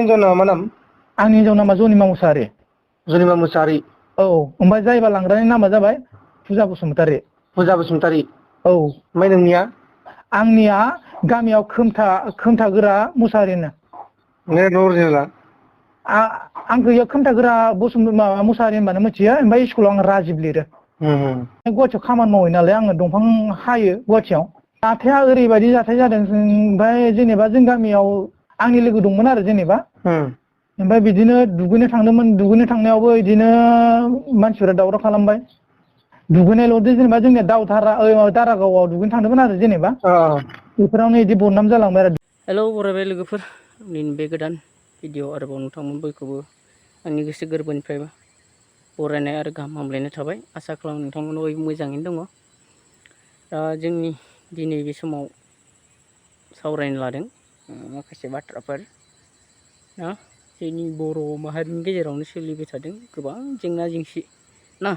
हिनजावना मा नाम? आंनि हिनजाव नामा जनिमा मुसाहारि। जनिमा मुसाहारि। औ ओमफ्राय जायबा लांग्रानि नामा जाबाय फुजा बसुमतारि। फुजा बसुमतारि। औ ओमफ्राय नोंनिया? आंनिया गामियाव खोमथा गोरा मुसाहारिनो। नोंना अरिजिनेला? आंखौ इयाव खोमथागोरा माबा मुसाहारि होनबानो मिथियो। ओमफ्राय स्कुलाव आं राजिब लिरो। गुवाहाटियाव खामानि मावो नालाय आङो दंफां हायो गुवाहाटियाव। जाथाया ओरैबायदि जाथाय जादों ओमफ्राय जेनेबा जों गामियाव आंनि लोगो दंमोन आरो जेनेबा। ओमफ्राय बिदिनो दुगैनो थांदोंमोन। दुगैनो थांनायावबो बिदिनो मानसिफोरा दावराव खालामबाय। दुगैनायल'दि जेनेबा जोंनिया दारागावआव दुगैनो थांदोंमोन आरो जेनेबा। बेफोरावनो बिदि बदनाम जालांबाय आरो। हेलौ बरायबाय लोगोफोर, आंनि बे गोदान भिडिअ आरोबाव नोंथांमोन बयखौबो आंनि गोसो गोरबोनिफ्राय बरायनाय आरो गाहाम हामलायनाय थाबाय। आसा खालामो नोंथांमोन बयबो मोजाङैनो दङ। दा जोंनि दिनै बे समाव सावरायनो लादों माखासे बाथ्राफोर ना जोंनि बर' माहारिनि गेजेरावनो सोलिबाय थादों गोबां जेंना जेंसि ना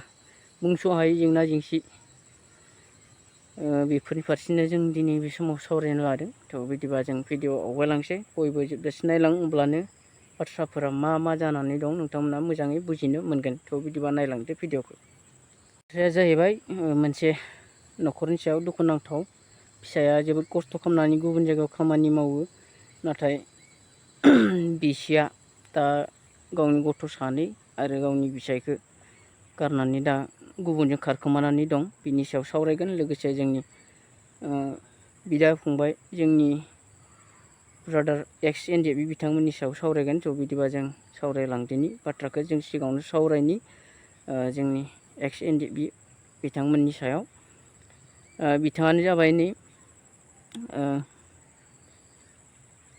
बुंस'हायै जेंना जेंसि। बेफोरनि फारसेनो जों दिनै बे समाव सावरायनो लादों। थ' बिदिबा जों भिडिअ आवगायलांसै, बयबो जोबजासिम नायलां, अब्लानो बाथ्राफोरा मा मा जानानै दं नोंथांमोना मोजाङै बुजिनो मोनगोन। थ' बिदिबा नायलांदो भिडिअखौ। खोथाया जाहैबाय मोनसे न'खरनि सायाव दुखुनांथाव। फिसाया जोबोद खस्थ' खालामनानै गुबुन जायगायाव खामानि मावो, नाथाय बिसिया दा गावनि गथ' सानै आरो गावनि फिसायखौ गारनानै दा गुबुनजों खारखोमानानै दं। बिनि सायाव सावरायगोन। लोगोसे जोंनि बिदा फंबाय, जोंनि ब्रादार एक्स एनडेबि बिथांमोननि सायाव सावरायगोन। थ' बिदिबा जों सावरायलांदिनि बाथ्राखौ जों सिगाङावनो सावरायनि जोंनि एक्स एनडेबि बिथांमोननि सायाव। बिथाङानो जाबाय नै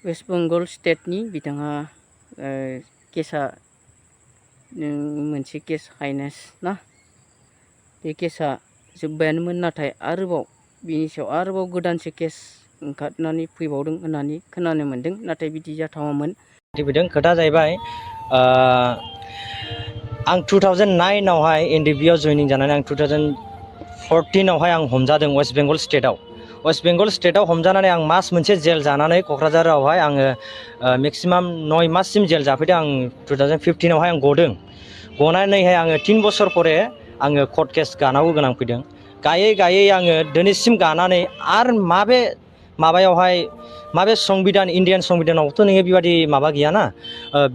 वेस्ट बेंगल स्टेटनि। बिथाङा केसा मोनसे केस हाइनेस ना, बे केसा जोब्बायानोमोन, नाथाय आरोबाव बिनि सायाव आरोबाव गोदानसो केस ओंखारनानै फैबावदों होननानै खोनानो मोन्दों, नाथाय बिदि जाथावामोन। खोथा जाहैबाय आं 2009आवहाय एनडिबिआव जयनिं जानानै आं 2014आवहाय आं हमजादों वेस्ट बेंगल स्टेटआव। वेस्ट बेंगल स्टेटआव हमजानानै आं मास मोनसे जेल जानानै क'क्राझारावहाय आङो मेक्सिमाम 9 माससिम जेल जाफैदों। आं 2015आवहाय आं गदों। गनानैहाय आङो 3 बोसोर परे आङो कर्ट केस गानांगौ गोनां फैदों। गायै गायै आङो दिनैसिम गानानै आरो माबे संबिधान, इण्डियान संबिधानावथ' नोङो बेबायदि माबा गैयाना,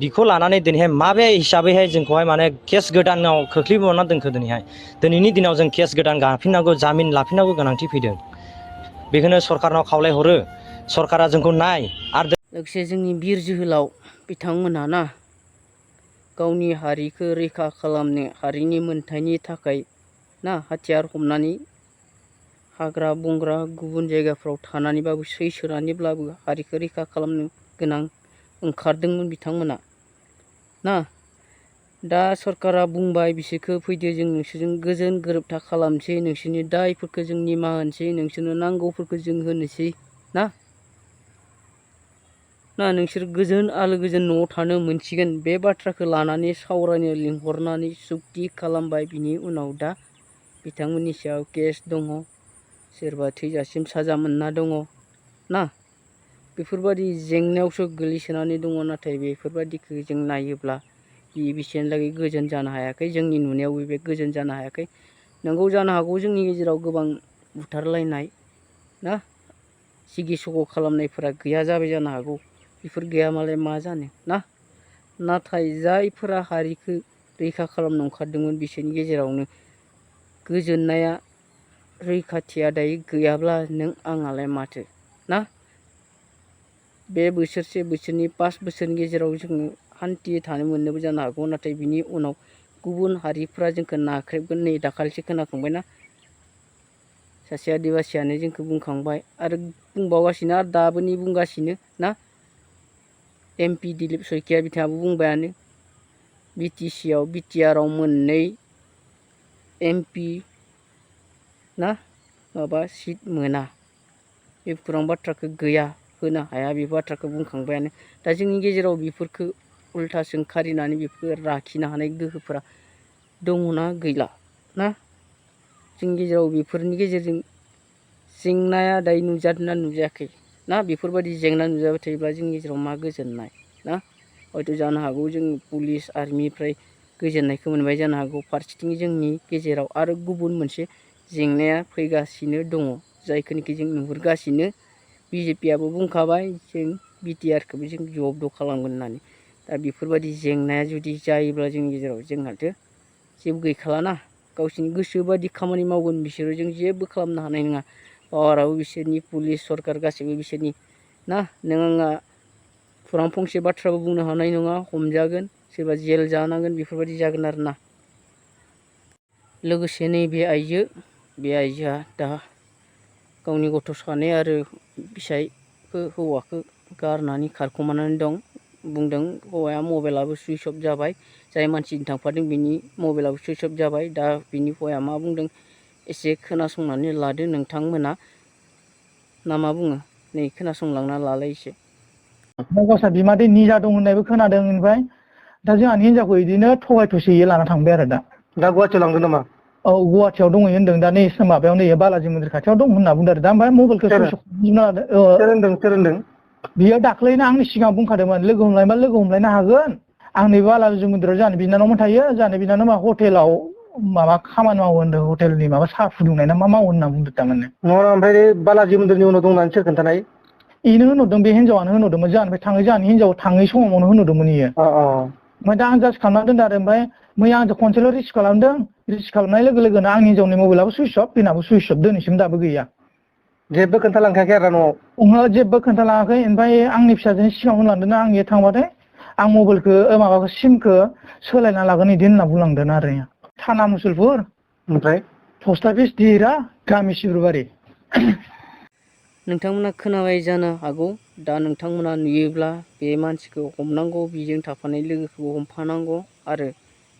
बिखौ लानानै दिनैहाय माबे हिसाबैहाय जोंखौहाय माने केस गोदानाव खोख्लैबावना दोनखो दिनैहाय। दिनैनि दिनाव जों केस गोदान गाफिननांगौ, जामिन लाफिननांगौ गोनांथि फैदों। बेखौनो सरकारनाव खावलायहरो, सरकारा जोंखौ नाय। आरो लोगोसे जोंनि बिर जोहोलाव बिथांमोनहा ना, गावनि हारिखौ रैखा खालामनो, हारिनि मोनथायनि थाखाय ना हाथियार हमनानै हाग्रा बंग्रा गुबुन जायगाफ्राव थानानैबाबो सैसोनानैब्लाबो हारिखौ रैखा खालामनो गोनां ओंखारदोंमोन बिथांमोना ना। दा सरकारा बुंबाय बिसोरखौ फैदो, जों नोंसोरजों गोजोन गोरोबथा खालामसै, नोंसोरनि दायफोरखौ जों निमाहा होनोसै, नोंसोरनो नांगौफोरखौ जों होनोसै ना नोंसोर गोजोन आलो गोजोन न'आव थानो मोनसिगोन। बे बाथ्राखौ लानानै सावरायनो लिंहरनानै सुक्ति खालामबाय। बिनि उनाव दा बिथांमोननि सायाव केस दङ, सोरबा थैजासिम साजा मोनना दङ ना। बेफोरबायदि जेंनायावसो गोग्लैसोनानै दङ। नाथाय बेफोरबायदिखौ जों नायोब्ला बेसेबांलागै गोजोन जानो हायाखै। जोंनि नुनायाव बे गोजोन जानो हायाखै। नंगौ, जानो हागौ जोंनि गेजेराव गोबां बुथारलायनाय ना, सिगि सग' खालामनायफोरा गैया जाबाय जानो हागौ। बेफोर गैयामालाय मा जानो ना। नाथाय जायफोरा हारिखौ रैखा खालामनो ओंखारदोंमोन बिसोरनि गेजेरावनो गोजोननाया, रैखाथिया दायो गैयाब्ला नों आंहालाय माथो ना। बे बोसोरसे बोसोरनि 5 बोसोरनि गेजेराव जोङो हान्थियै थानो मोननोबो जानो हागौ। नाथाय बिनि उनाव गुबुन हारिफ्रा जोंखौ नाख्रेबगोन। नै दाखालिसो खोनाखांबायना, सासे आदिबासियानो जोंखौ बुंखांबाय आरो बुंबावगासिनो, आरो दाबोनि बुंगासिनो ना। MP दिलिप सयखिया बिथाङाबो बुंबायानो, बिटिआराव मोननै MP ना माबा सिट मोना, बे खौरां बाथ्राखौ गैया होनो हाया, बे बाथ्राखौ बुंखांबायानो। दा जोंनि गेजेराव बेफोरखौ उल्था सोंखारिनानै बेफोरखौ लाखिनो हानाय गोहोफोरा दङना गैला ना। जोंनि गेजेराव बेफोरनि गेजेरजों जेंनाया दायो नुजादोंना नुजायाखै ना। बेफोरबायदि जेंना नुजाबाय थायोब्ला जोंनि गेजेराव मा गोजोननाय ना। हयथ' जानो हागौ जों पुलिस आर्मिनिफ्राय गोजोननायखौ मोनबाय जानो हागौ फारसेथिं जोंनि गेजेराव आरो गुबुन मोनसे जेंनाया फैगासिनो दङ जायखौनोखि जों नुहुरगासिनो बिजेपियाबो बुंखाबाय जों बिटिआरखौबो जों जब्द खालामगोन होननानै दा बेफोरबायदि जेंनाया जुदि जायोब्ला जोंनि गेजेराव जोंहाथ' जेबो गैखालाना गावसोरनि गोसो बायदि खामानि मावगोन बिसोरो जों जेबो खालामनो हानाय नङा पावाराबो बिसोरनि पुलिस सरकार गासैबो बिसोरनि ना नों आंहा फुरां फंसे बाथ्राबो बुंनो हानाय नङा हमजागोन सोरबा जेल जानांगोन बेफोरबायदि जागोन आरोना लोगोसे नैबे आइजो बे आइजोआ दा गावनि गथ' सानै आरो फिसाइखौ हौवाखौ गारनानै खारखोमानानै दं बुंदों हौवाया मबाइलाबो सुइस अफ जाबाय जाय मानसिजों थांफादों बिनि मबाइलाबो सुइस अफ जाबाय दा बिनि हौवाया मा बुंदों एसे खोनासंनानै लादो नोंथांमोना ना मा बुङो नै खोनासंलांना लालाय एसे गावसा बिमादै निजा दं होननायबो खोनादों ओमफ्राय दा जोंहानि हिनजावखौ बिदिनो थगाय थसियै लाना थांबाय आरो दा गुवाहाटियाव लांदों नामा औ गुवाहाटियाव दंहैयो होनदों दा नै माबायाव नै बालाजि मन्दिर खाथियाव दं होनना बुंदों आरो दा ओमफ्राय मबाइलखौ सोर सुइस अफ खालामना सोर होनदों बियो दाख्लैनो आंनि सिगाङाव बुंखादोंमोन लोगो हमलायबा लोगो हमलायनो हागोन आं नै बालाजि मन्दिराव जोंहानि बिनानावमोन थायो जोंहानि बिनानावा हटेलाव माबा खामानि मावो होनदों हटेलनि माबा साहा फुदुंनाय ना मा मावो होनना बुंदों थारमाने नङा ओमफ्राय बालाजि मन्दिरनि उनाव दं होननानै सोर खोन्थानाय इनो होनहरदों बे हिन्जावानो होनहरदोंमोन जोंहानिफ्राय थाङो जोंहानि हिन्जाव थाङै समावनो होनहरदोंमोन इयो ओमफ्राय दा आं जास्ट खालामना दोनदों आरो ओमफ्राय मैया आंजों खनसेल' रिसिभ खालामदों रिसिभ खालामनाय लोगो लोगोनो आंनि हिन्जावनि मबाइलाबो सुइस अफ बेनाबो सुइस अफ दिनैसिम दाबो गैया जेबो खोन्थालांखायाखै आरो न'आव ओंहो जेबो खोन्थालाङाखै ओमफ्राय आंनि फिसाजोनि सिगाङाव होनलांदों आं इयो थांबाथाय आं मबाइलखौ माबाखौ सिमखौ सोलायना लागोन बिदि होनना बुंलांदों आरो थाना मुसुलपुर ओमफ्राय पस्ट अफिस दिहिरा गामि सिब्रुबारि नोंथांमोना खोनाबाय जानो हागौ दा नोंथांमोना नुयोब्ला बे मानसिखौ हमनांगौ बिजों थाफानाय लोगोखौ हमफानांगौ आरो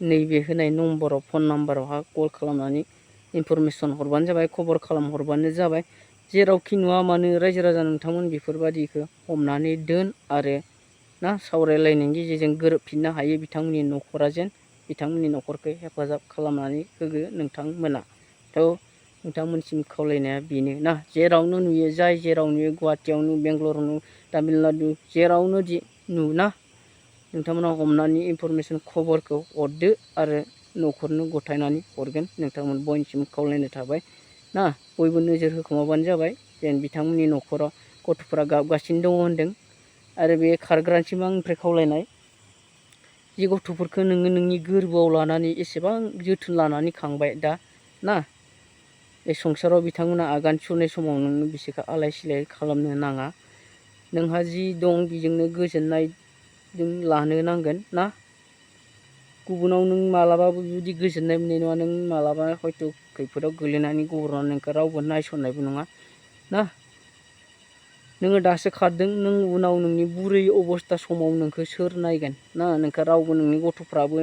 नैबे होनाय नम्बराव फन नाम्बारावहा कल खालामनानै इनफरमेसन हरबानो जाबाय खबर खालामहरबानो जाबाय जेरावखि नुवा मानो रायजो राजा नोंथांमोन बेफोरबादिखौ हमनानै दोन आरो ना सावरायलायनायनि गेजेरजों गोरोबफिननो हायो बिथांमोननि न'खरा जेन बिथांमोननि न'खरखौ हेफाजाब खालामनानै होगो नोंथांमोना थ' नोंथांमोनसिम खावलायनाया बेनो ना जेरावनो नुयो जाय जेराव नुयो गुवाहाटियावनो बेंगलरावनो तामिलनाडु जेरावनो नुना नोंथांमोना हमनानै इनफरमेसन खबरखौ हरदो आरो न'खरनो गथायनानै हरगोन नोंथांमोन बयनिसिम खावलायनाय थाबाय ना बयबो नोजोर होखोमाबानो जाबाय जेन बिथांमोननि न'खराव गथ'फोरा गाबगासिनो दङ होनदों आरो बे खारग्रानिसिम आंनिफ्राय खावलायनाय जि गथ'फोरखौ नोङो नोंनि गोरबोआव लानानै एसेबां जोथोन लानानै खांबाय दा ना बे संसाराव बिथांमोना आगान सुरनाय समाव नोङो बिसोरखौ आलाय सिलाय खालामनो नाङा नोंहा जि दं बेजोंनो गोजोननाय जों लानो नांगोन ना गुबुनाव नों मालाबाबो जुदि गोजोननाय मोननाय नङा नों मालाबा हयथ' खैफोदाव गोलैनानै गबरनानै नोंखौ रावबो नायसननायबो नङा ना नोङो दासो खारदों नों उनाव नोंनि बुरै अबस्था समाव नोंखौ सोर नायगोन ना नोंखौ रावबो नोंनि गथ'फ्राबो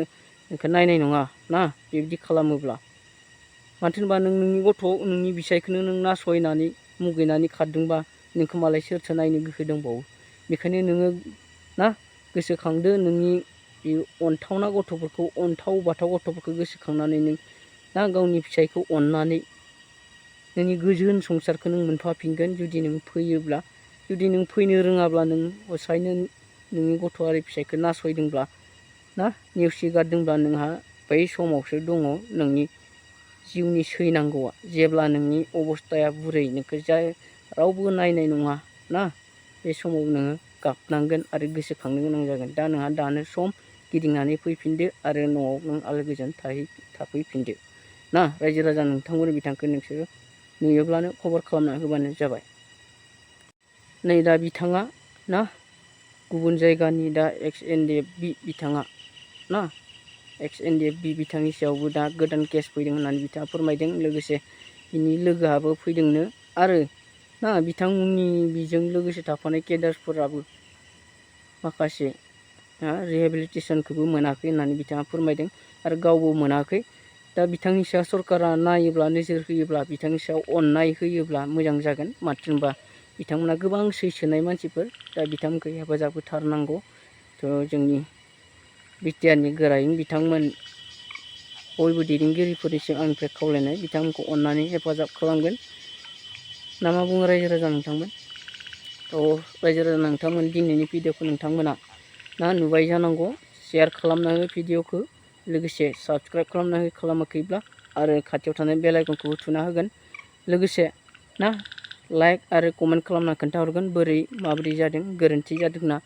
नोंखौ नायनाय नङा ना बेबायदि खालामोब्ला मानो होनबा नों नोंनि गथ' नोंनि बिसायखौनो नों नासयनानै मुगैनानै खारदोंबा नोंखौ मालाय सोरथो नायनो गोहो दंबावो बेखायनो नोङो ना गोसोखांदो नोंनि बे अनथावना गथ'फोरखौ अनथाव बाथाव गथ'फोरखौ गोसोखांनानै नों ना गावनि फिसायखौ अननानै नोंनि गोजोन संसारखौ नों मोनफाफिनगोन जुदि नों फैयोब्ला जुदि नों फैनो रोङाब्ला नों हसायनो नोंनि गथ' आरो फिसायखौ नासयदोंब्ला ना नेवसिगारदोंब्ला नोंहा बै समावसो दङ नोंनि जिउनि सैनांगौआ जेब्ला नोंनि अबस्थाया बुरै नोंखौ रावबो नायनाय नङा ना बे समाव नोङो गाबनांगोन आरो गोसोखांनो गोनां जागोन दा नोंहा दानो सम गिदिंनानै फैफिनदो आरो न'आव नों आलो गोजोन थाफैफिनदो ना रायजो राजा नोंथांमोन बिथांखौ नोंसोरो नुयोब्लानो खबर खालामना होबानो जाबाय नै दा बिथाङा ना गुबुन जायगानि दा XNDF बिथाङा ना XNDF बिथांनि सायावबो दा गोदान केस फैदों होननानै बिथाङा फोरमायदों लोगोसे बिनि लोगोआबो फैदोंनो आरो ना बिथांमोननि बिजों लोगोसे थाफानाय केडारफोराबो माखासे रिहेबिलिटेसनखौबो मोनाखै होननानै बिथाङा फोरमायदों आरो गावबो मोनाखै दा बिथांनि सायाव सरकारा नायोब्ला नोजोर होयोब्ला बिथांनि सायाव अननाय होयोब्ला मोजां जागोन मानो होनबा बिथांमोना गोबां सैसोनाय मानसिफोर दा बिथांमोनखौ हेफाजाब होथारनांगौ थ' जोंनि बिटिआरनि गोरायुं बिथांमोन बयबो दैदेनगिरिफोरनिसिम आंनिफ्राय खावलायनाय बिथांमोनखौ अननानै हेफाजाब खालामगोन ना मा बुङो रायजो राजा नोंथांमोन थ' रायजो राजा नोंथांमोन दिनैनि भिडिअखौ नोंथांमोना ना नुबाय जानांगौ शेयार खालामना हो भिडिअखौ लोगोसे साबस्क्राइब खालामना हो खालामाखैब्ला आरो खाथियाव थानाय बेल आइकनखौबो थुना होगोन लोगोसे ना लाइक आरो कमेन्ट खालामना खोन्थाहरगोन बोरै माबोरै जादों गोरोन्थि जादोंना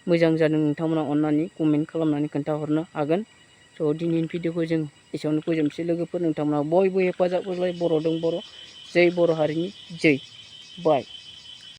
मोजां जादों नोंथांमोना अननानै कमेन्ट खालामनानै खोन्थाहरनो हागोन स' दिनैनि भिडिअखौ जों एसेयावनो फोजोबनोसै लोगोफोर नोंथांमोना बयबो हेफाजाब होलाय बर' दं बर' जै बर' हारिनि जै बाय